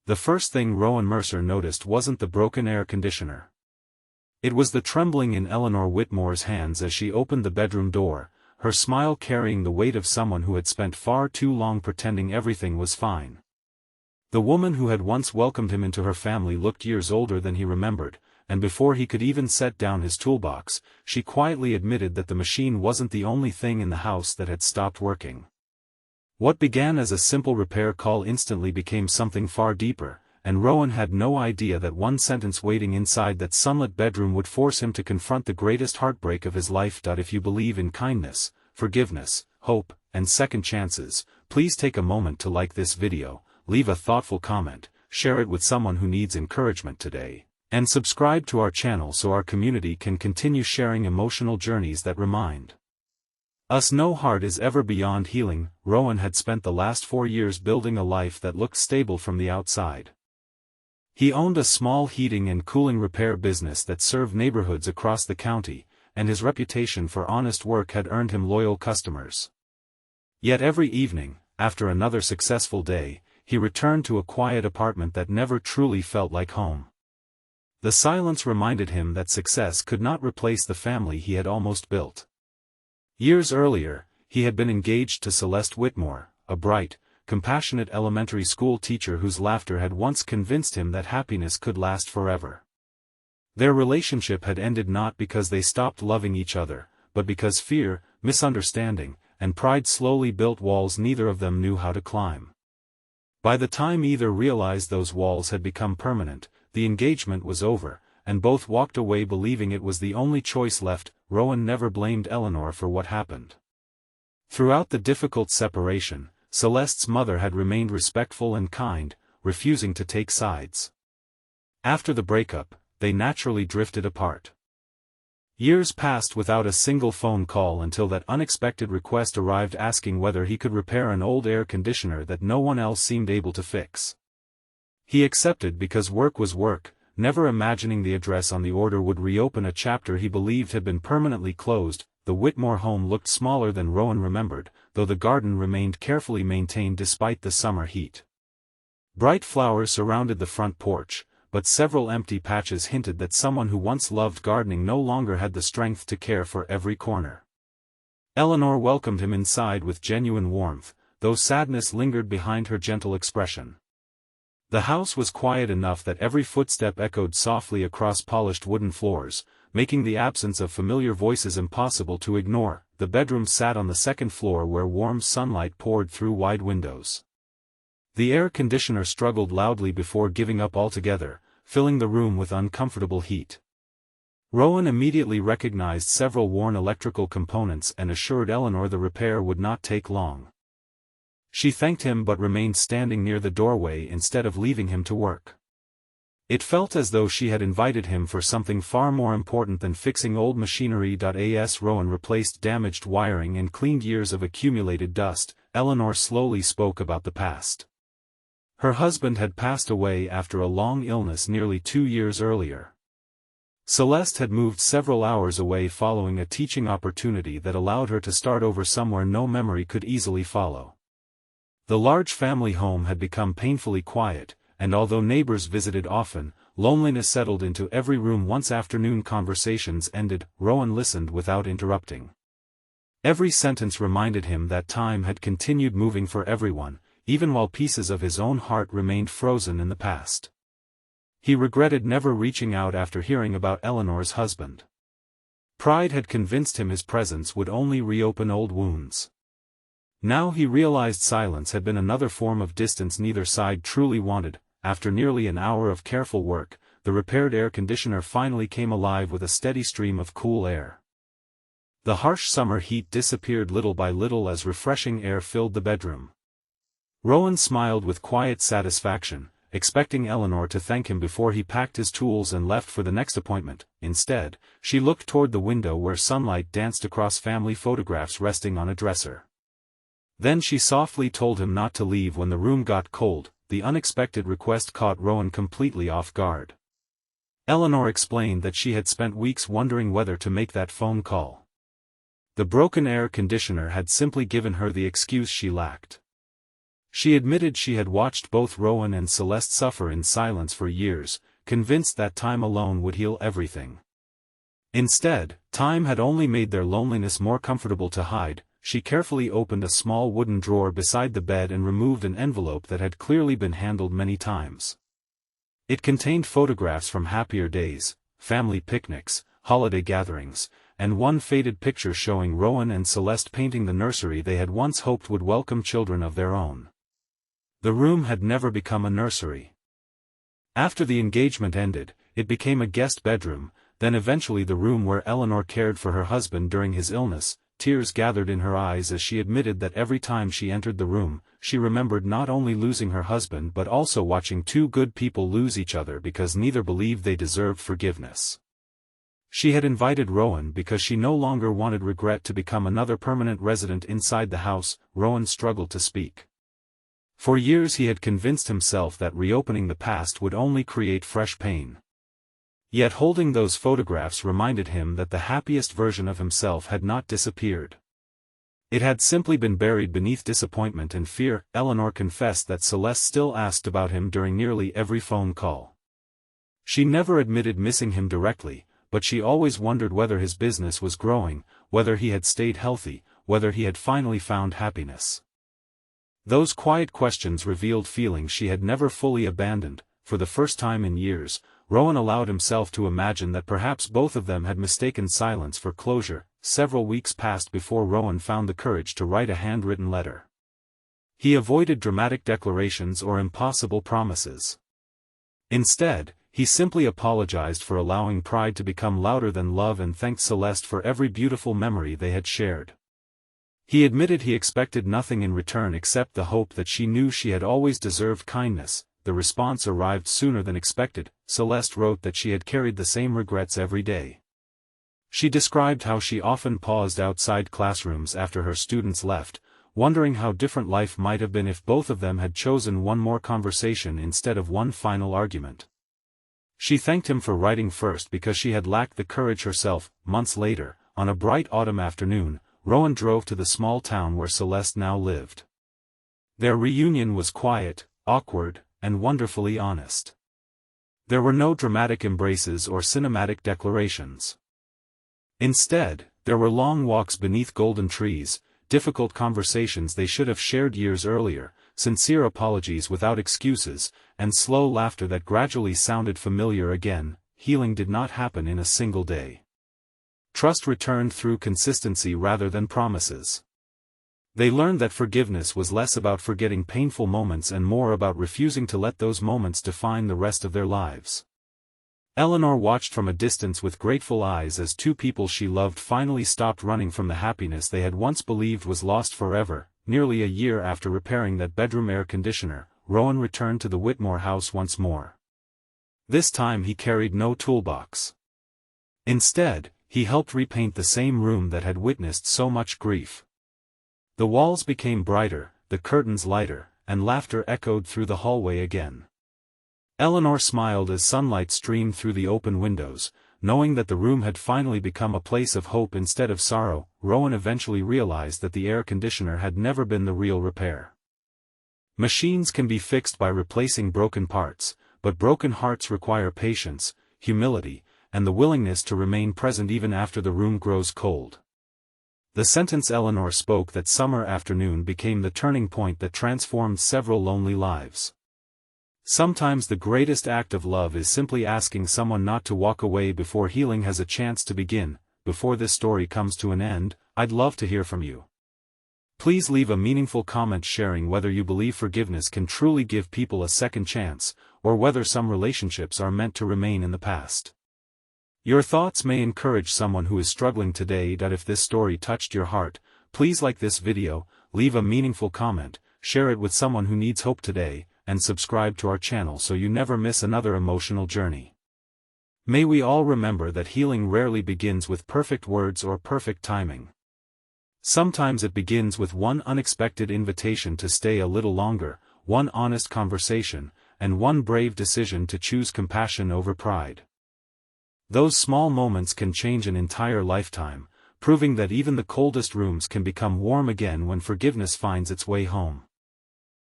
The first thing Rowan Mercer noticed wasn't the broken air conditioner. It was the trembling in Eleanor Whitmore's hands as she opened the bedroom door, her smile carrying the weight of someone who had spent far too long pretending everything was fine. The woman who had once welcomed him into her family looked years older than he remembered, and before he could even set down his toolbox, she quietly admitted that the machine wasn't the only thing in the house that had stopped working. What began as a simple repair call instantly became something far deeper, and Rowan had no idea that one sentence waiting inside that sunlit bedroom would force him to confront the greatest heartbreak of his life. If you believe in kindness, forgiveness, hope, and second chances, please take a moment to like this video, leave a thoughtful comment, share it with someone who needs encouragement today, and subscribe to our channel so our community can continue sharing emotional journeys that remind us no heart is ever beyond healing. Rowan had spent the last 4 years building a life that looked stable from the outside. He owned a small heating and cooling repair business that served neighborhoods across the county, and his reputation for honest work had earned him loyal customers. Yet every evening, after another successful day, he returned to a quiet apartment that never truly felt like home. The silence reminded him that success could not replace the family he had almost built. Years earlier, he had been engaged to Celeste Whitmore, a bright, compassionate elementary school teacher whose laughter had once convinced him that happiness could last forever. Their relationship had ended not because they stopped loving each other, but because fear, misunderstanding, and pride slowly built walls neither of them knew how to climb. By the time either realized those walls had become permanent, the engagement was over, and both walked away believing it was the only choice left. Rowan never blamed Eleanor for what happened. Throughout the difficult separation, Celeste's mother had remained respectful and kind, refusing to take sides. After the breakup, they naturally drifted apart. Years passed without a single phone call until that unexpected request arrived asking whether he could repair an old air conditioner that no one else seemed able to fix. He accepted because work was work, never imagining the address on the order would reopen a chapter he believed had been permanently closed. The Whitmore home looked smaller than Rowan remembered, though the garden remained carefully maintained despite the summer heat. Bright flowers surrounded the front porch, but several empty patches hinted that someone who once loved gardening no longer had the strength to care for every corner. Eleanor welcomed him inside with genuine warmth, though sadness lingered behind her gentle expression. The house was quiet enough that every footstep echoed softly across polished wooden floors, making the absence of familiar voices impossible to ignore. The bedroom sat on the second floor where warm sunlight poured through wide windows. The air conditioner struggled loudly before giving up altogether, filling the room with uncomfortable heat. Rowan immediately recognized several worn electrical components and assured Eleanor the repair would not take long. She thanked him but remained standing near the doorway instead of leaving him to work. It felt as though she had invited him for something far more important than fixing old machinery. As Rowan replaced damaged wiring and cleaned years of accumulated dust, Eleanor slowly spoke about the past. Her husband had passed away after a long illness nearly 2 years earlier. Celeste had moved several hours away following a teaching opportunity that allowed her to start over somewhere no memory could easily follow. The large family home had become painfully quiet, and although neighbors visited often, loneliness settled into every room once afternoon conversations ended. Rowan listened without interrupting. Every sentence reminded him that time had continued moving for everyone, even while pieces of his own heart remained frozen in the past. He regretted never reaching out after hearing about Eleanor's husband. Pride had convinced him his presence would only reopen old wounds. Now he realized silence had been another form of distance neither side truly wanted. After nearly an hour of careful work, the repaired air conditioner finally came alive with a steady stream of cool air. The harsh summer heat disappeared little by little as refreshing air filled the bedroom. Rowan smiled with quiet satisfaction, expecting Eleanor to thank him before he packed his tools and left for the next appointment. Instead, she looked toward the window where sunlight danced across family photographs resting on a dresser. Then she softly told him not to leave when the room got cold. The unexpected request caught Rowan completely off guard. Eleanor explained that she had spent weeks wondering whether to make that phone call. The broken air conditioner had simply given her the excuse she lacked. She admitted she had watched both Rowan and Celeste suffer in silence for years, convinced that time alone would heal everything. Instead, time had only made their loneliness more comfortable to hide. She carefully opened a small wooden drawer beside the bed and removed an envelope that had clearly been handled many times. It contained photographs from happier days, family picnics, holiday gatherings, and one faded picture showing Rowan and Celeste painting the nursery they had once hoped would welcome children of their own. The room had never become a nursery. After the engagement ended, it became a guest bedroom, then eventually the room where Eleanor cared for her husband during his illness. Tears gathered in her eyes as she admitted that every time she entered the room, she remembered not only losing her husband but also watching two good people lose each other because neither believed they deserved forgiveness. She had invited Rowan because she no longer wanted regret to become another permanent resident inside the house. Rowan struggled to speak. For years he had convinced himself that reopening the past would only create fresh pain. Yet holding those photographs reminded him that the happiest version of himself had not disappeared. It had simply been buried beneath disappointment and fear. Eleanor confessed that Celeste still asked about him during nearly every phone call. She never admitted missing him directly, but she always wondered whether his business was growing, whether he had stayed healthy, whether he had finally found happiness. Those quiet questions revealed feelings she had never fully abandoned. For the first time in years, Rowan allowed himself to imagine that perhaps both of them had mistaken silence for closure. Several weeks passed before Rowan found the courage to write a handwritten letter. He avoided dramatic declarations or impossible promises. Instead, he simply apologized for allowing pride to become louder than love and thanked Celeste for every beautiful memory they had shared. He admitted he expected nothing in return except the hope that she knew she had always deserved kindness. The response arrived sooner than expected. Celeste wrote that she had carried the same regrets every day. She described how she often paused outside classrooms after her students left, wondering how different life might have been if both of them had chosen one more conversation instead of one final argument. She thanked him for writing first because she had lacked the courage herself. Months later, on a bright autumn afternoon, Rowan drove to the small town where Celeste now lived. Their reunion was quiet, awkward, and wonderfully honest. There were no dramatic embraces or cinematic declarations. Instead, there were long walks beneath golden trees, difficult conversations they should have shared years earlier, sincere apologies without excuses, and slow laughter that gradually sounded familiar again. Healing did not happen in a single day. Trust returned through consistency rather than promises. They learned that forgiveness was less about forgetting painful moments and more about refusing to let those moments define the rest of their lives. Eleanor watched from a distance with grateful eyes as two people she loved finally stopped running from the happiness they had once believed was lost forever. Nearly a year after repairing that bedroom air conditioner, Rowan returned to the Whitmore house once more. This time he carried no toolbox. Instead, he helped repaint the same room that had witnessed so much grief. The walls became brighter, the curtains lighter, and laughter echoed through the hallway again. Eleanor smiled as sunlight streamed through the open windows, knowing that the room had finally become a place of hope instead of sorrow. Rowan eventually realized that the air conditioner had never been the real repair. Machines can be fixed by replacing broken parts, but broken hearts require patience, humility, and the willingness to remain present even after the room grows cold. The sentence Eleanor spoke that summer afternoon became the turning point that transformed several lonely lives. Sometimes the greatest act of love is simply asking someone not to walk away before healing has a chance to begin. Before this story comes to an end, I'd love to hear from you. Please leave a meaningful comment sharing whether you believe forgiveness can truly give people a second chance, or whether some relationships are meant to remain in the past. Your thoughts may encourage someone who is struggling today. If this story touched your heart, please like this video, leave a meaningful comment, share it with someone who needs hope today, and subscribe to our channel so you never miss another emotional journey. May we all remember that healing rarely begins with perfect words or perfect timing. Sometimes it begins with one unexpected invitation to stay a little longer, one honest conversation, and one brave decision to choose compassion over pride. Those small moments can change an entire lifetime, proving that even the coldest rooms can become warm again when forgiveness finds its way home.